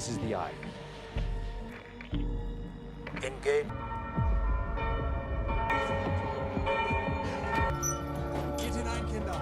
This is the eye. Engage. Geht hinein, Kinder.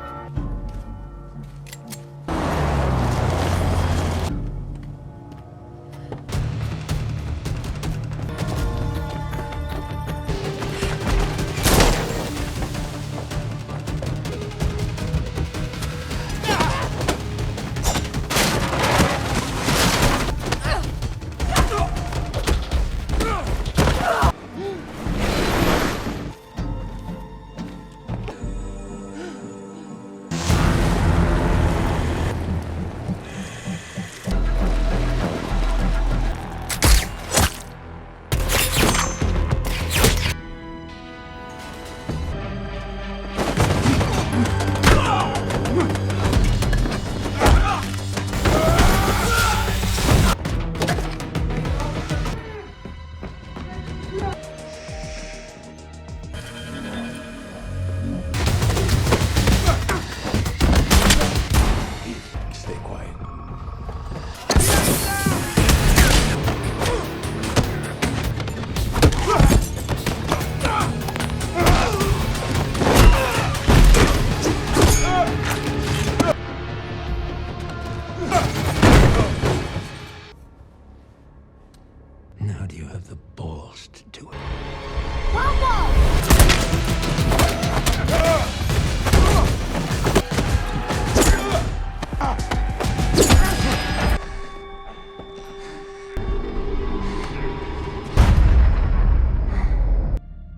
Now do you have the balls to do it?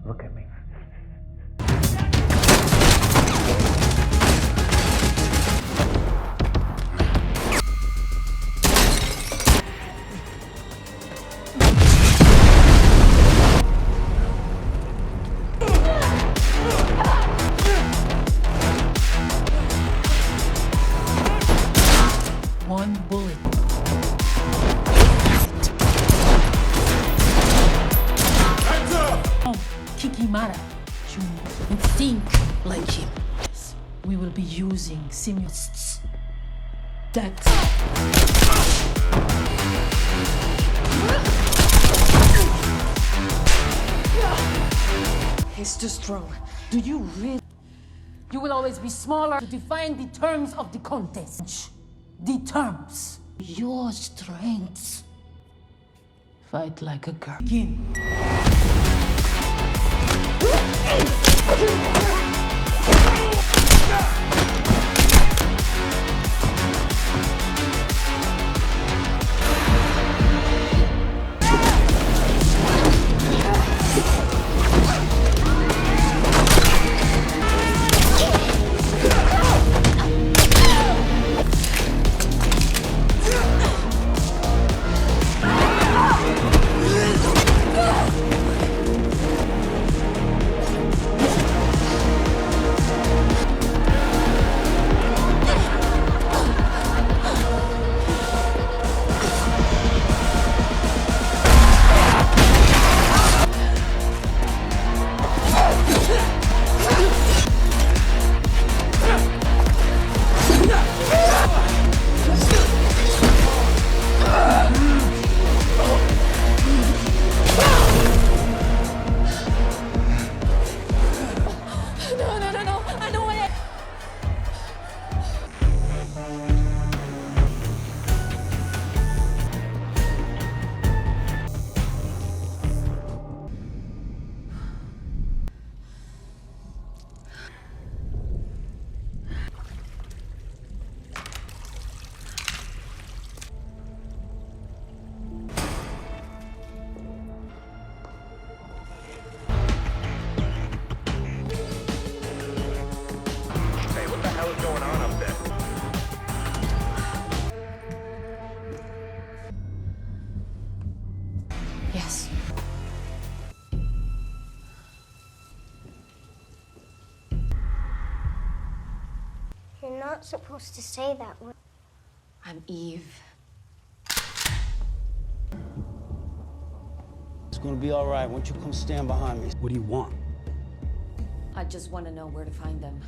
Look at me. One bullet. Hands up! Oh, Kikimara Jr. And think like him. We will be using simulists. That. He's too strong. Do you really? You will always be smaller to define the terms of the contest. The terms. Your strengths. Fight like a girl. Begin. Yes. You're not supposed to say that word. I'm Eve. It's gonna be all right. Why don't you come stand behind me? What do you want? I just want to know where to find them.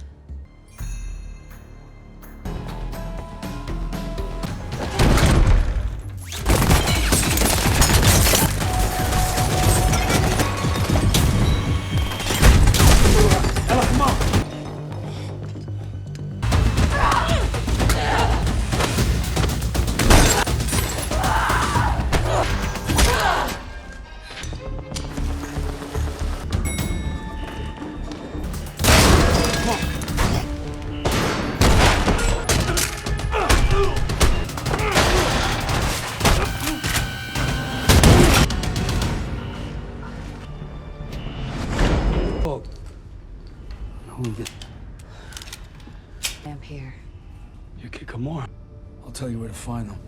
tell you where to find them.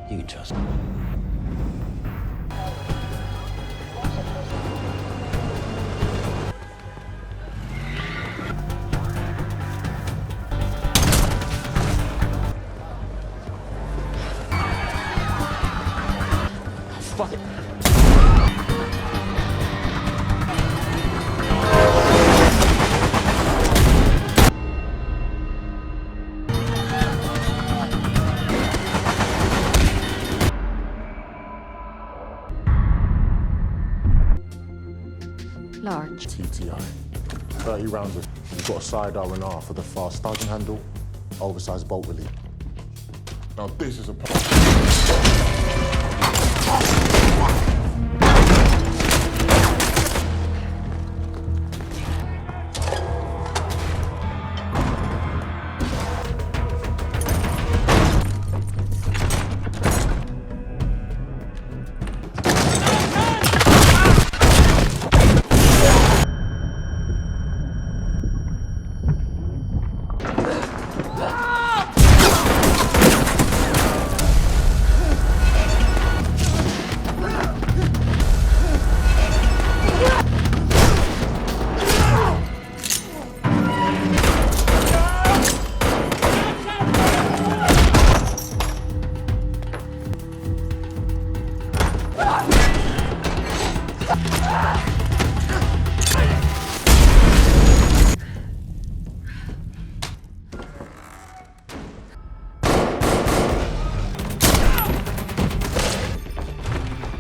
You just... Fuck it. Large. TTI. 30 rounds of... You've got a side R&R for the fast starting handle, oversized bolt relief. Now this is a...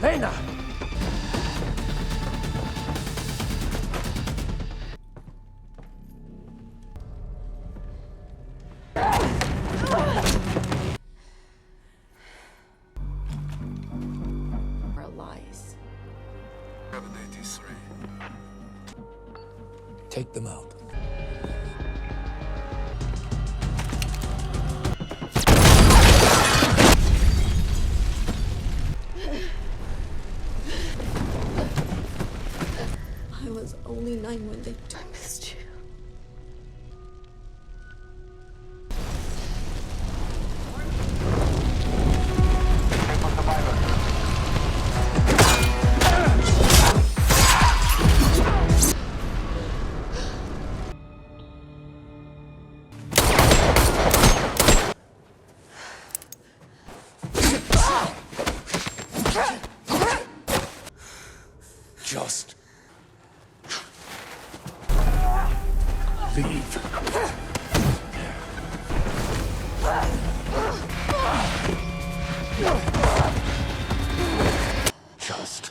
Lena! Lies. Take them out. I was only 9 when they missed you. Just... leave. Just...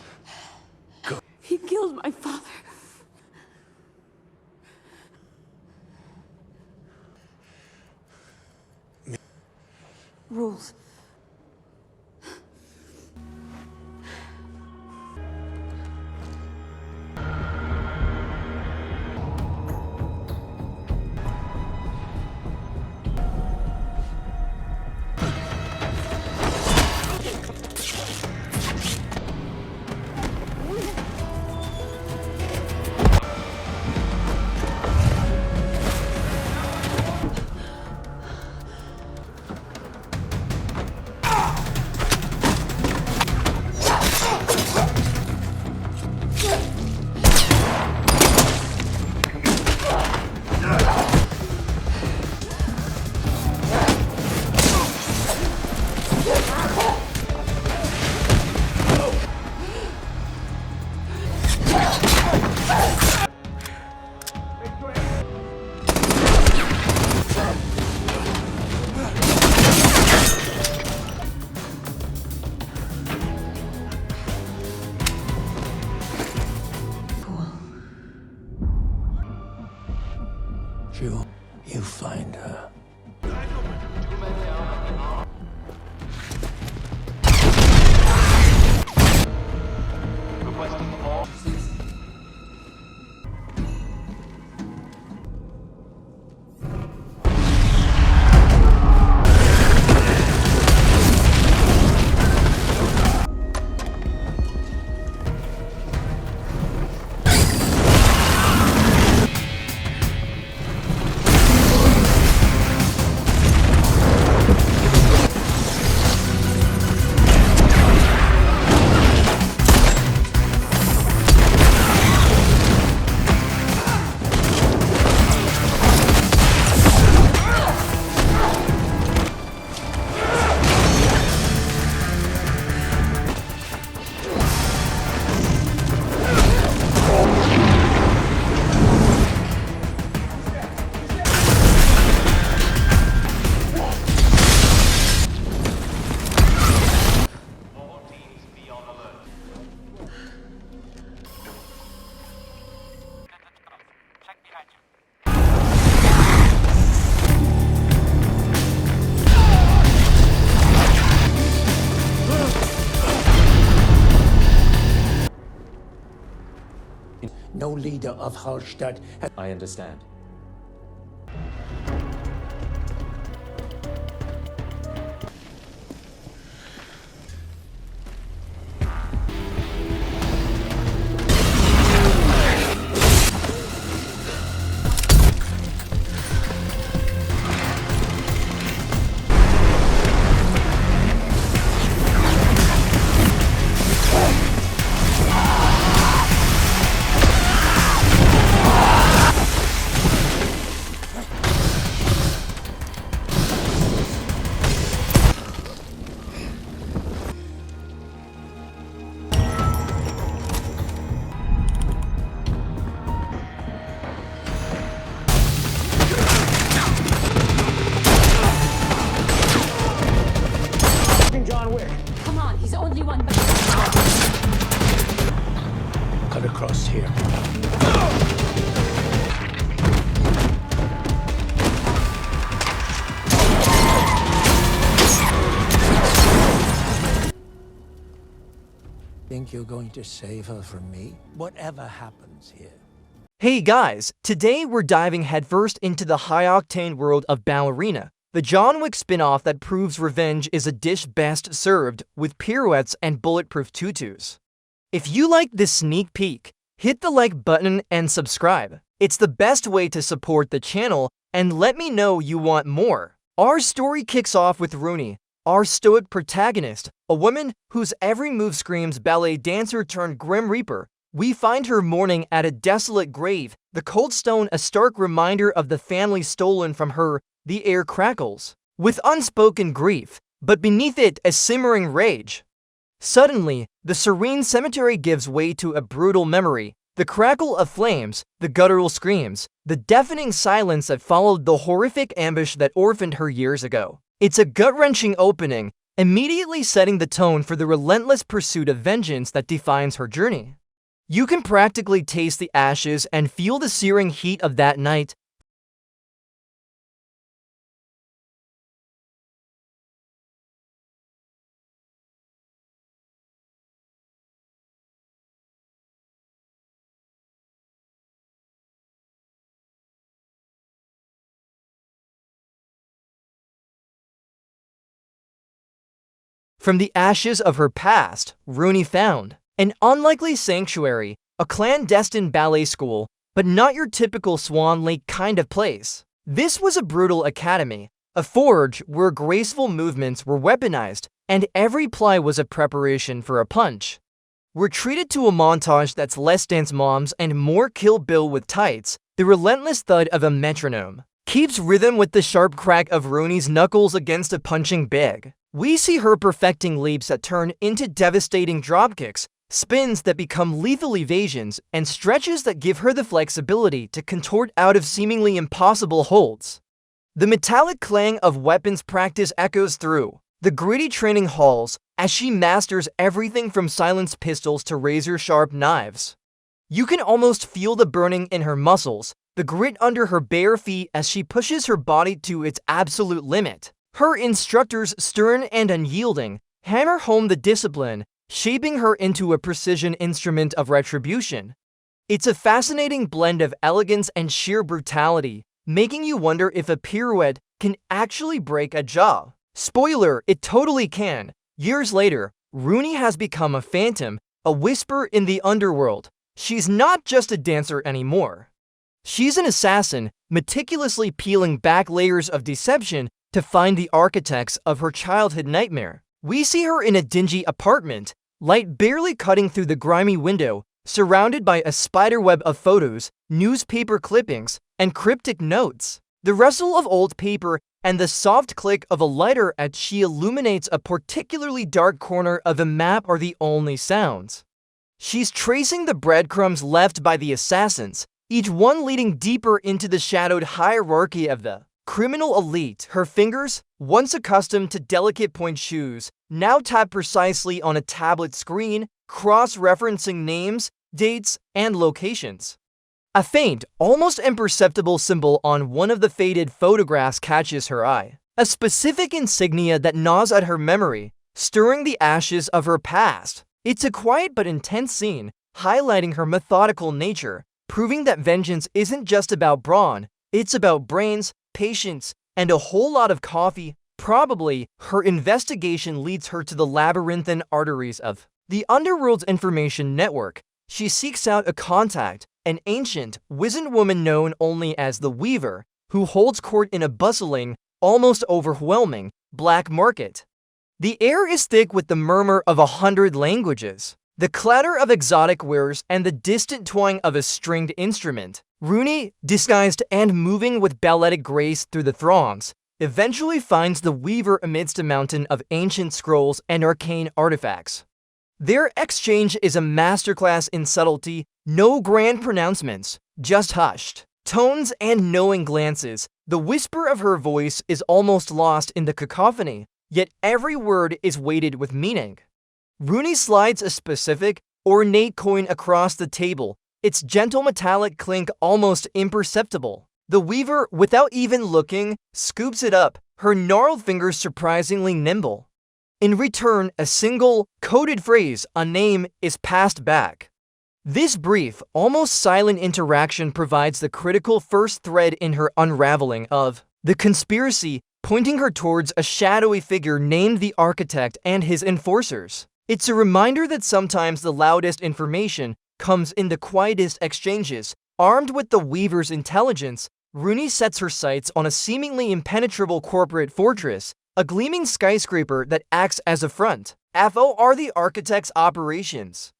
go. He killed my father. Rules. You find her. leader of Hallstatt has... I understand. John Wick. Come on, he's only one. cut across here. Think you're going to save her from me? Whatever happens here. Hey guys, today we're diving headfirst into the high-octane world of Ballerina, the John Wick spin-off that proves revenge is a dish best served with pirouettes and bulletproof tutus. If you like this sneak peek, hit the like button and subscribe. It's the best way to support the channel and let me know you want more. Our story kicks off with Rooney, our stoic protagonist, a woman whose every move screams ballet dancer turned grim reaper. We find her mourning at a desolate grave, the cold stone a stark reminder of the family stolen from her. The air crackles with unspoken grief, but beneath it a simmering rage. Suddenly, the serene cemetery gives way to a brutal memory. The crackle of flames, the guttural screams, the deafening silence that followed the horrific ambush that orphaned her years ago. It's a gut-wrenching opening, immediately setting the tone for the relentless pursuit of vengeance that defines her journey. You can practically taste the ashes and feel the searing heat of that night. From the ashes of her past, Rooney found an unlikely sanctuary, a clandestine ballet school, but not your typical Swan Lake kind of place. This was a brutal academy, a forge where graceful movements were weaponized, and every ply was a preparation for a punch. We're treated to a montage that's less Dance Moms and more Kill Bill with tights. The relentless thud of a metronome keeps rhythm with the sharp crack of Rooney's knuckles against a punching bag. We see her perfecting leaps that turn into devastating dropkicks, spins that become lethal evasions, and stretches that give her the flexibility to contort out of seemingly impossible holds. The metallic clang of weapons practice echoes through the gritty training halls as she masters everything from silenced pistols to razor-sharp knives. You can almost feel the burning in her muscles, the grit under her bare feet as she pushes her body to its absolute limit. Her instructors, stern and unyielding, hammer home the discipline, shaping her into a precision instrument of retribution. It's a fascinating blend of elegance and sheer brutality, making you wonder if a pirouette can actually break a jaw. Spoiler, it totally can. Years later, Rooney has become a phantom, a whisper in the underworld. She's not just a dancer anymore. She's an assassin, meticulously peeling back layers of deception to find the architects of her childhood nightmare. We see her in a dingy apartment, light barely cutting through the grimy window, surrounded by a spiderweb of photos, newspaper clippings, and cryptic notes. The rustle of old paper and the soft click of a lighter as she illuminates a particularly dark corner of a map are the only sounds. She's tracing the breadcrumbs left by the assassins, each one leading deeper into the shadowed hierarchy of the criminal elite. Her fingers, once accustomed to delicate point shoes, now tap precisely on a tablet screen, cross-referencing names, dates, and locations. A faint, almost imperceptible symbol on one of the faded photographs catches her eye. A specific insignia that gnaws at her memory, stirring the ashes of her past. It's a quiet but intense scene, highlighting her methodical nature, proving that vengeance isn't just about brawn, it's about brains, patience, and a whole lot of coffee. Probably, her investigation leads her to the labyrinthine arteries of the Underworld's information network. She seeks out a contact, an ancient, wizened woman known only as the Weaver, who holds court in a bustling, almost overwhelming, black market. The air is thick with the murmur of 100 languages, the clatter of exotic wares, and the distant twang of a stringed instrument. Rooney, disguised and moving with balletic grace through the throngs, eventually finds the Weaver amidst a mountain of ancient scrolls and arcane artifacts. Their exchange is a masterclass in subtlety, no grand pronouncements, just hushed tones and knowing glances. The whisper of her voice is almost lost in the cacophony, yet every word is weighted with meaning. Rooney slides a specific, ornate coin across the table, its gentle metallic clink almost imperceptible. The Weaver, without even looking, scoops it up, her gnarled fingers surprisingly nimble. In return, a single, coded phrase, a name, is passed back. This brief, almost silent interaction provides the critical first thread in her unraveling of the conspiracy, pointing her towards a shadowy figure named the Architect and his enforcers. It's a reminder that sometimes the loudest information comes in the quietest exchanges. Armed with the Weaver's intelligence, Rooney sets her sights on a seemingly impenetrable corporate fortress, a gleaming skyscraper that acts as a front. For the Architect's operations.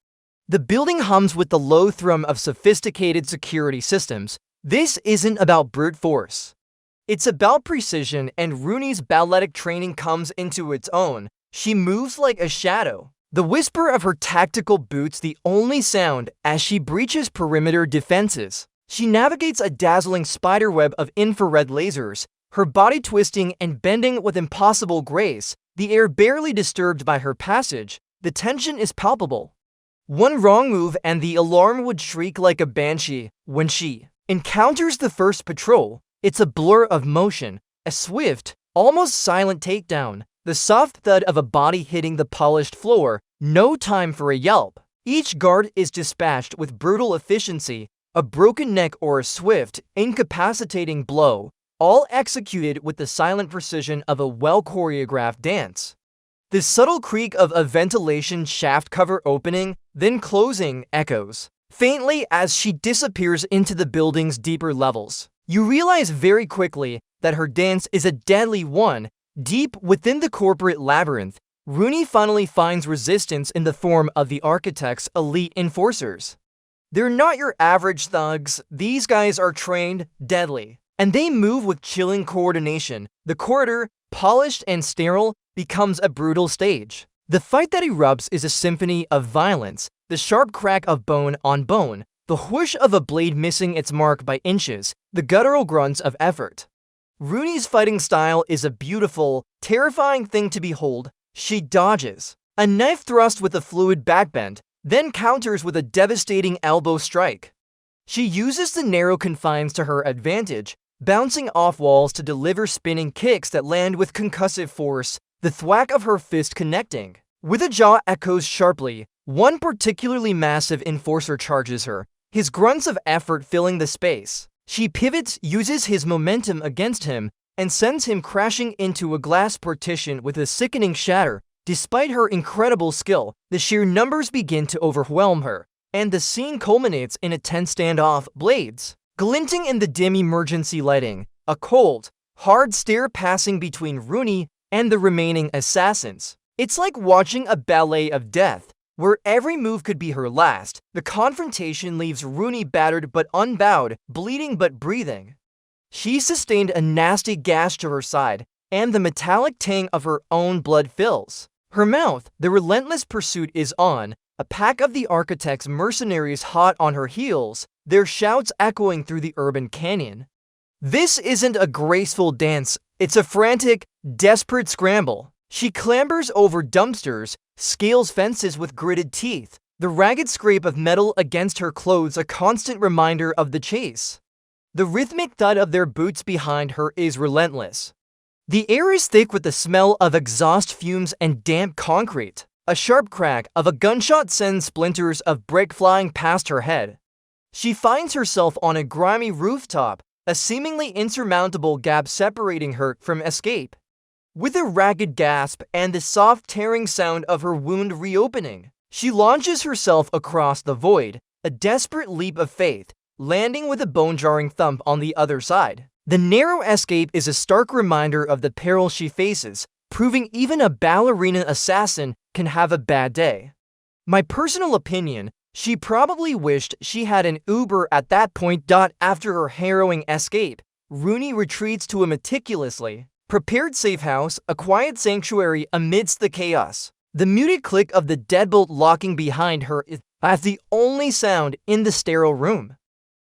The building hums with the low thrum of sophisticated security systems. This isn't about brute force. It's about precision, and Rooney's balletic training comes into its own. She moves like a shadow, the whisper of her tactical boots the only sound as she breaches perimeter defenses. She navigates a dazzling spiderweb of infrared lasers, her body twisting and bending with impossible grace, the air barely disturbed by her passage. The tension is palpable. One wrong move and the alarm would shriek like a banshee. When she encounters the first patrol, it's a blur of motion, a swift, almost silent takedown, the soft thud of a body hitting the polished floor, no time for a yelp. Each guard is dispatched with brutal efficiency, a broken neck or a swift, incapacitating blow, all executed with the silent precision of a well-choreographed dance. The subtle creak of a ventilation shaft cover opening, then closing, echoes faintly as she disappears into the building's deeper levels. You realize very quickly that her dance is a deadly one. Deep within the corporate labyrinth, Rooney finally finds resistance in the form of the Architect's elite enforcers. They're not your average thugs. These guys are trained, deadly, and they move with chilling coordination. The corridor, polished and sterile, becomes a brutal stage. The fight that erupts is a symphony of violence, the sharp crack of bone on bone, the whoosh of a blade missing its mark by inches, the guttural grunts of effort. Rooney's fighting style is a beautiful, terrifying thing to behold. She dodges a knife thrust with a fluid backbend, then counters with a devastating elbow strike. She uses the narrow confines to her advantage, bouncing off walls to deliver spinning kicks that land with concussive force, the thwack of her fist connecting. With a jaw echoes sharply, one particularly massive enforcer charges her, his grunts of effort filling the space. She pivots, uses his momentum against him, and sends him crashing into a glass partition with a sickening shatter. Despite her incredible skill, the sheer numbers begin to overwhelm her, and the scene culminates in a tense standoff, blades glinting in the dim emergency lighting, a cold, hard stare passing between Rooney and the remaining assassins. It's like watching a ballet of death, where every move could be her last. The confrontation leaves Rooney battered but unbowed, bleeding but breathing. She sustained a nasty gash to her side, and the metallic tang of her own blood fills her mouth. The relentless pursuit is on, a pack of the Architect's mercenaries hot on her heels, their shouts echoing through the urban canyon. This isn't a graceful dance, it's a frantic, desperate scramble. She clambers over dumpsters, scales fences with gritted teeth, the ragged scrape of metal against her clothes a constant reminder of the chase. The rhythmic thud of their boots behind her is relentless. The air is thick with the smell of exhaust fumes and damp concrete. A sharp crack of a gunshot sends splinters of brick flying past her head. She finds herself on a grimy rooftop, a seemingly insurmountable gap separating her from escape. With a ragged gasp and the soft tearing sound of her wound reopening, she launches herself across the void, a desperate leap of faith, landing with a bone-jarring thump on the other side. The narrow escape is a stark reminder of the peril she faces, proving even a ballerina assassin can have a bad day. My personal opinion, she probably wished she had an Uber at that point. After her harrowing escape, Rooney retreats to a meticulously prepared safe house, a quiet sanctuary amidst the chaos. The muted click of the deadbolt locking behind her is as the only sound in the sterile room.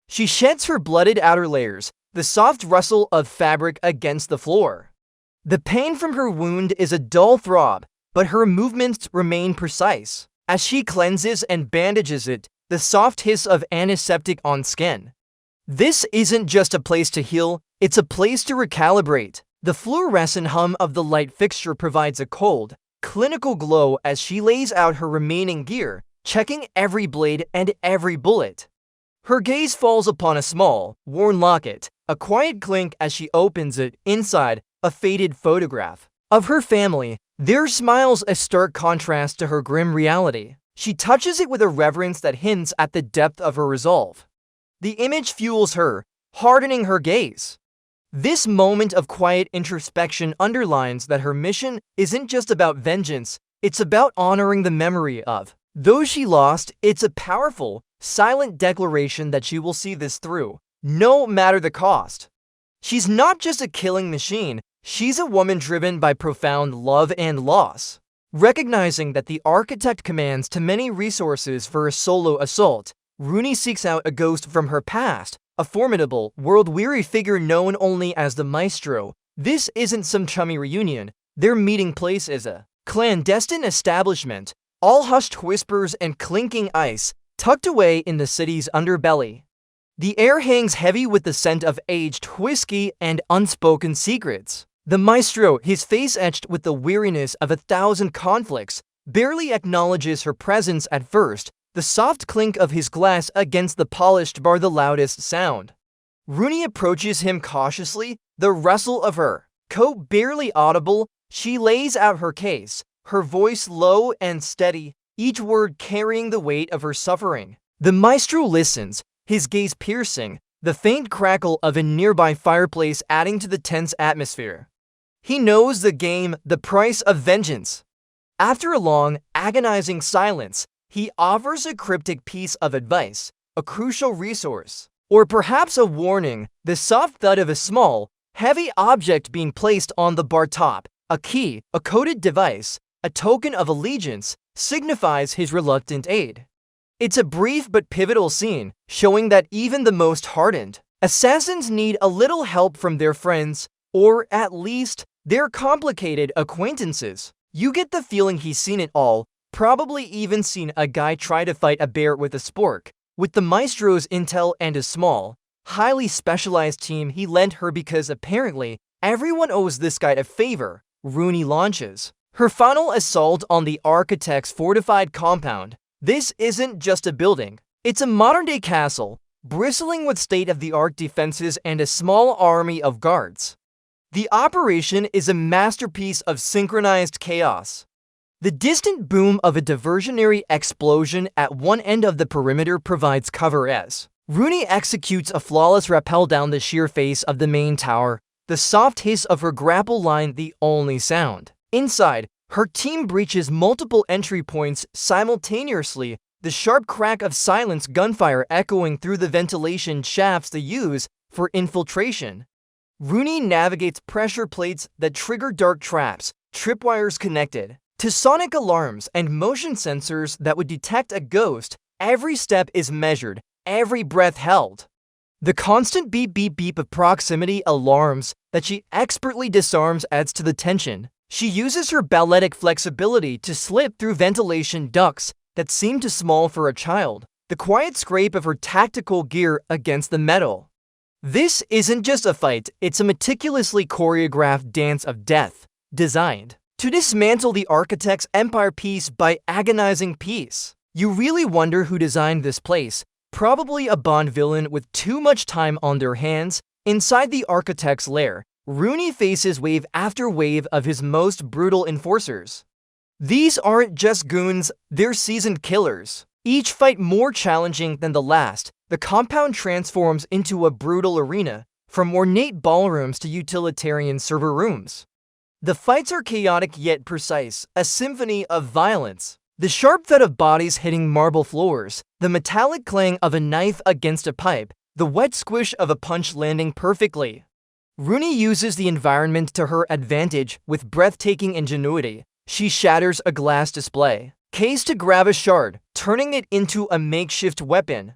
She sheds her blooded outer layers, the soft rustle of fabric against the floor. The pain from her wound is a dull throb, but her movements remain precise. As she cleanses and bandages it, the soft hiss of antiseptic on skin. This isn't just a place to heal, it's a place to recalibrate. The fluorescent hum of the light fixture provides a cold, clinical glow as she lays out her remaining gear, checking every blade and every bullet. Her gaze falls upon a small, worn locket, a quiet clink as she opens it. Inside, a faded photograph of her family. There smiles a stark contrast to her grim reality. She touches it with a reverence that hints at the depth of her resolve. The image fuels her, hardening her gaze. This moment of quiet introspection underlines that her mission isn't just about vengeance, it's about honoring the memory of those she lost. It's a powerful, silent declaration that she will see this through, no matter the cost. She's not just a killing machine, she's a woman driven by profound love and loss. Recognizing that the architect commands too many resources for a solo assault, Rooney seeks out a ghost from her past, a formidable, world-weary figure known only as the Maestro. This isn't some chummy reunion. Their meeting place is a clandestine establishment, all hushed whispers and clinking ice, tucked away in the city's underbelly. The air hangs heavy with the scent of aged whiskey and unspoken secrets. The Maestro, his face etched with the weariness of 1,000 conflicts, barely acknowledges her presence at first, the soft clink of his glass against the polished bar the loudest sound. Rooney approaches him cautiously, the rustle of her coat barely audible. She lays out her case, her voice low and steady, each word carrying the weight of her suffering. The Maestro listens, his gaze piercing, the faint crackle of a nearby fireplace adding to the tense atmosphere. He knows the game, the price of vengeance. After a long, agonizing silence, he offers a cryptic piece of advice, a crucial resource, or perhaps a warning, the soft thud of a small, heavy object being placed on the bar top, a key, a coded device, a token of allegiance, signifies his reluctant aid. It's a brief but pivotal scene, showing that even the most hardened assassins need a little help from their friends, or at least their complicated acquaintances. You get the feeling he's seen it all, probably even seen a guy try to fight a bear with a spork. With the Maestro's intel and a small, highly specialized team he lent her because apparently everyone owes this guy a favor, Rooney launches her final assault on the architect's fortified compound. This isn't just a building, it's a modern-day castle, bristling with state-of-the-art defenses and a small army of guards. The operation is a masterpiece of synchronized chaos. The distant boom of a diversionary explosion at one end of the perimeter provides cover as Rooney executes a flawless rappel down the sheer face of the main tower, the soft hiss of her grapple line the only sound. Inside, her team breaches multiple entry points simultaneously, the sharp crack of silence gunfire echoing through the ventilation shafts they use for infiltration. Rooney navigates pressure plates that trigger dark traps, tripwires connected to sonic alarms and motion sensors that would detect a ghost. Every step is measured, every breath held. The constant beep beep beep of proximity alarms that she expertly disarms adds to the tension. She uses her balletic flexibility to slip through ventilation ducts that seem too small for a child, the quiet scrape of her tactical gear against the metal. This isn't just a fight, it's a meticulously choreographed dance of death, designed to dismantle the architect's empire piece by agonizing piece. You really wonder who designed this place, Probably a Bond villain with too much time on their hands, inside the architect's lair, Rooney faces wave after wave of his most brutal enforcers. These aren't just goons, they're seasoned killers. Each fight more challenging than the last, the compound transforms into a brutal arena, from ornate ballrooms to utilitarian server rooms. The fights are chaotic yet precise, a symphony of violence. The sharp thud of bodies hitting marble floors, the metallic clang of a knife against a pipe, the wet squish of a punch landing perfectly. Rooney uses the environment to her advantage with breathtaking ingenuity. She shatters a glass display case to grab a shard, turning it into a makeshift weapon.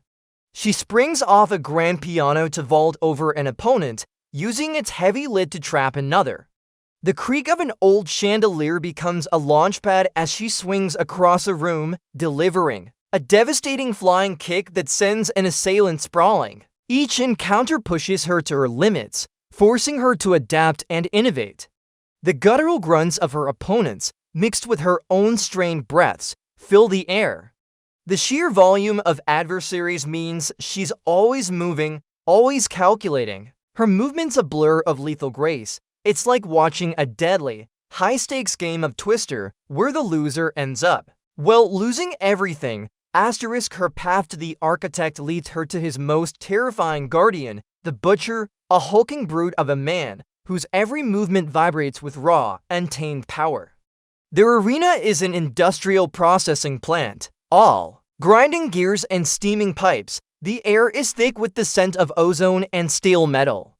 She springs off a grand piano to vault over an opponent, using its heavy lid to trap another. The creak of an old chandelier becomes a launchpad as she swings across a room, delivering a devastating flying kick that sends an assailant sprawling. Each encounter pushes her to her limits, forcing her to adapt and innovate. The guttural grunts of her opponents, mixed with her own strained breaths, fill the air. The sheer volume of adversaries means she's always moving, always calculating. Her movement's a blur of lethal grace. It's like watching a deadly, high-stakes game of Twister where the loser ends up. Well, losing everything, asterisk her path to the architect leads her to his most terrifying guardian, the Butcher, a hulking brute of a man whose every movement vibrates with raw, untamed power. Their arena is an industrial processing plant, all grinding gears and steaming pipes. The air is thick with the scent of ozone and steel metal.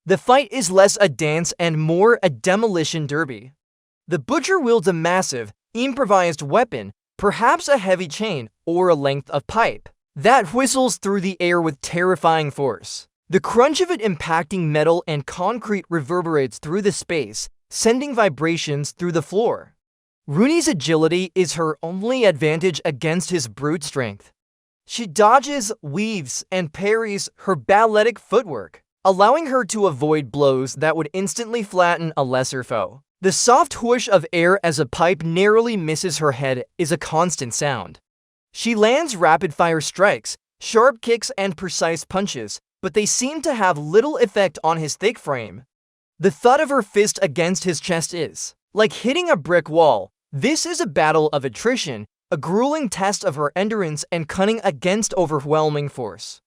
The fight is less a dance and more a demolition derby. The Butcher wields a massive, improvised weapon, perhaps a heavy chain or a length of pipe, that whistles through the air with terrifying force. The crunch of it impacting metal and concrete reverberates through the space, sending vibrations through the floor. Rooney's agility is her only advantage against his brute strength. She dodges, weaves, and parries her balletic footwork, allowing her to avoid blows that would instantly flatten a lesser foe. The soft whoosh of air as a pipe narrowly misses her head is a constant sound. She lands rapid-fire strikes, sharp kicks, and precise punches, but they seem to have little effect on his thick frame. The thud of her fist against his chest is like hitting a brick wall. This is a battle of attrition, a grueling test of her endurance and cunning against overwhelming force.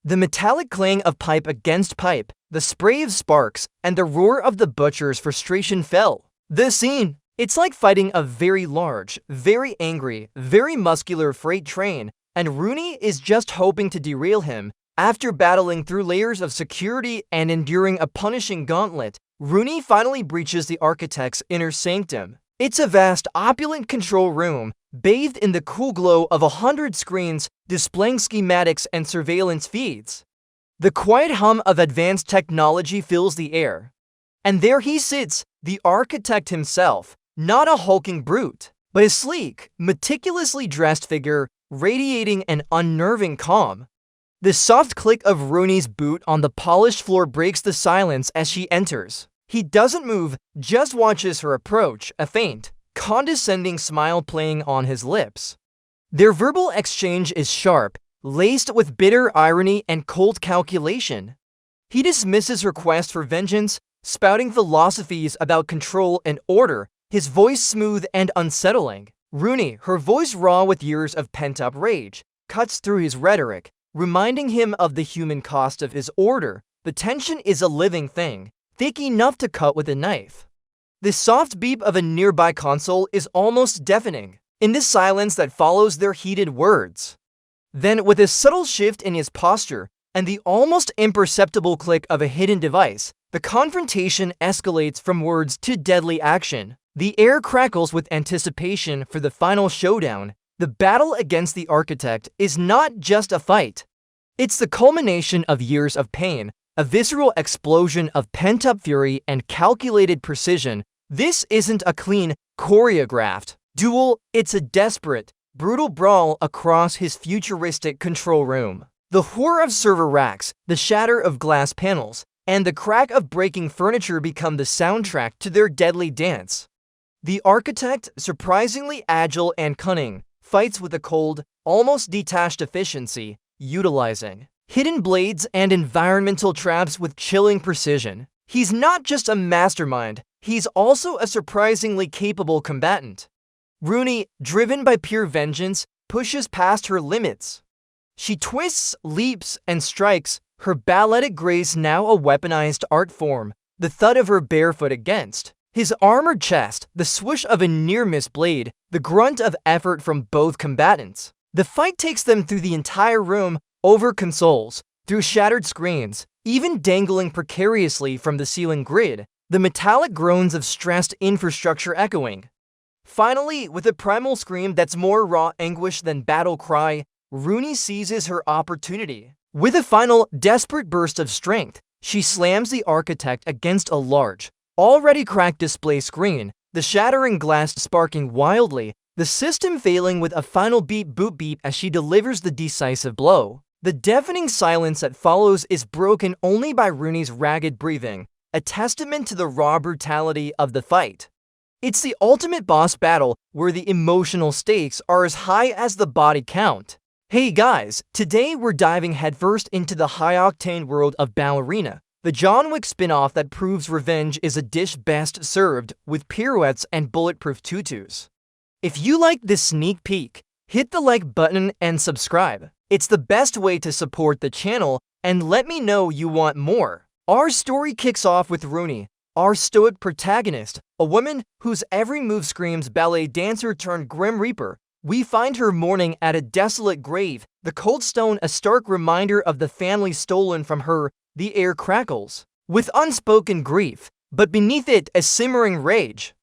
The metallic clang of pipe against pipe, the spray of sparks, and the roar of the Butcher's frustration fell. The scene, it's like fighting a very large, very angry, very muscular freight train, and Rooney is just hoping to derail him. After battling through layers of security and enduring a punishing gauntlet, Rooney finally breaches the architect's inner sanctum. It's a vast, opulent control room, bathed in the cool glow of 100 screens displaying schematics and surveillance feeds. The quiet hum of advanced technology fills the air. And there he sits, the architect himself, not a hulking brute, but a sleek, meticulously dressed figure, radiating an unnerving calm. The soft click of Rooney's boot on the polished floor breaks the silence as she enters. He doesn't move, just watches her approach, a faint, condescending smile playing on his lips. Their verbal exchange is sharp, laced with bitter irony and cold calculation. He dismisses her quest for vengeance, spouting philosophies about control and order, his voice smooth and unsettling. Rooney, her voice raw with years of pent-up rage, cuts through his rhetoric, reminding him of the human cost of his order. The tension is a living thing, thick enough to cut with a knife. The soft beep of a nearby console is almost deafening, in the silence that follows their heated words. Then, with a subtle shift in his posture, and the almost imperceptible click of a hidden device, the confrontation escalates from words to deadly action. The air crackles with anticipation for the final showdown. The battle against the architect is not just a fight. It's the culmination of years of pain, a visceral explosion of pent-up fury and calculated precision. This isn't a clean, choreographed duel, it's a desperate, brutal brawl across his futuristic control room. The whir of server racks, the shatter of glass panels, and the crack of breaking furniture become the soundtrack to their deadly dance. The architect, surprisingly agile and cunning, fights with a cold, almost detached efficiency, utilizing hidden blades and environmental traps with chilling precision. He's not just a mastermind, he's also a surprisingly capable combatant. Rooney, driven by pure vengeance, pushes past her limits. She twists, leaps, and strikes, her balletic grace now a weaponized art form, the thud of her bare foot against his armored chest, the swoosh of a near-miss blade, the grunt of effort from both combatants. The fight takes them through the entire room, over consoles, through shattered screens, even dangling precariously from the ceiling grid, the metallic groans of stressed infrastructure echoing. Finally, with a primal scream that's more raw anguish than battle cry, Rooney seizes her opportunity. With a final, desperate burst of strength, she slams the architect against a large, already cracked display screen, the shattering glass sparking wildly, the system failing with a final beep boop beep as she delivers the decisive blow. The deafening silence that follows is broken only by Rooney's ragged breathing, a testament to the raw brutality of the fight. It's the ultimate boss battle where the emotional stakes are as high as the body count. Hey guys, today we're diving headfirst into the high-octane world of Ballerina, the John Wick spin-off that proves revenge is a dish best served with pirouettes and bulletproof tutus. If you like this sneak peek, hit the like button and subscribe. It's the best way to support the channel, and let me know you want more. Our story kicks off with Rooney, our stoic protagonist, a woman whose every move screams ballet dancer turned grim reaper. We find her mourning at a desolate grave, the cold stone a stark reminder of the family stolen from her. The air crackles with unspoken grief, but beneath it a simmering rage.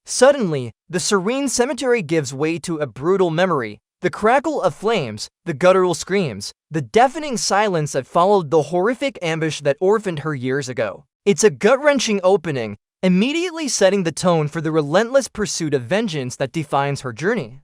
Suddenly, the serene cemetery gives way to a brutal memory. The crackle of flames, the guttural screams, the deafening silence that followed the horrific ambush that orphaned her years ago. It's a gut-wrenching opening, immediately setting the tone for the relentless pursuit of vengeance that defines her journey.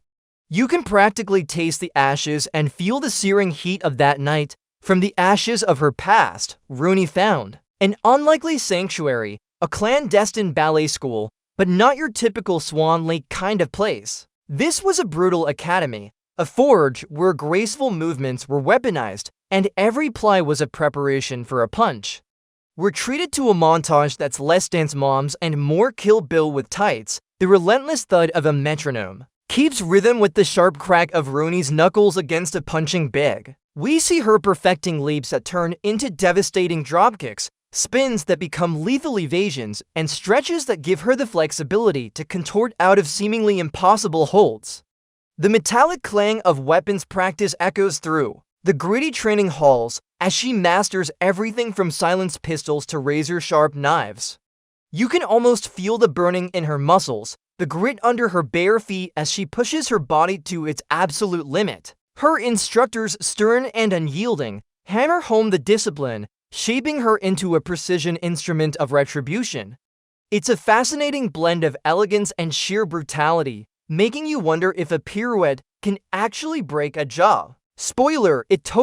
You can practically taste the ashes and feel the searing heat of that night. From the ashes of her past, Rooney found an unlikely sanctuary, a clandestine ballet school, but not your typical Swan Lake kind of place. This was a brutal academy, a forge where graceful movements were weaponized, and every ply was a preparation for a punch. We're treated to a montage that's less Dance Moms and more Kill Bill with tights. The relentless thud of a metronome keeps rhythm with the sharp crack of Rooney's knuckles against a punching bag. We see her perfecting leaps that turn into devastating dropkicks, spins that become lethal evasions, and stretches that give her the flexibility to contort out of seemingly impossible holds. The metallic clang of weapons practice echoes through the gritty training halls as she masters everything from silenced pistols to razor-sharp knives. You can almost feel the burning in her muscles, the grit under her bare feet as she pushes her body to its absolute limit. Her instructors, stern and unyielding, hammer home the discipline, shaping her into a precision instrument of retribution. It's a fascinating blend of elegance and sheer brutality, making you wonder if a pirouette can actually break a jaw. Spoiler, it totally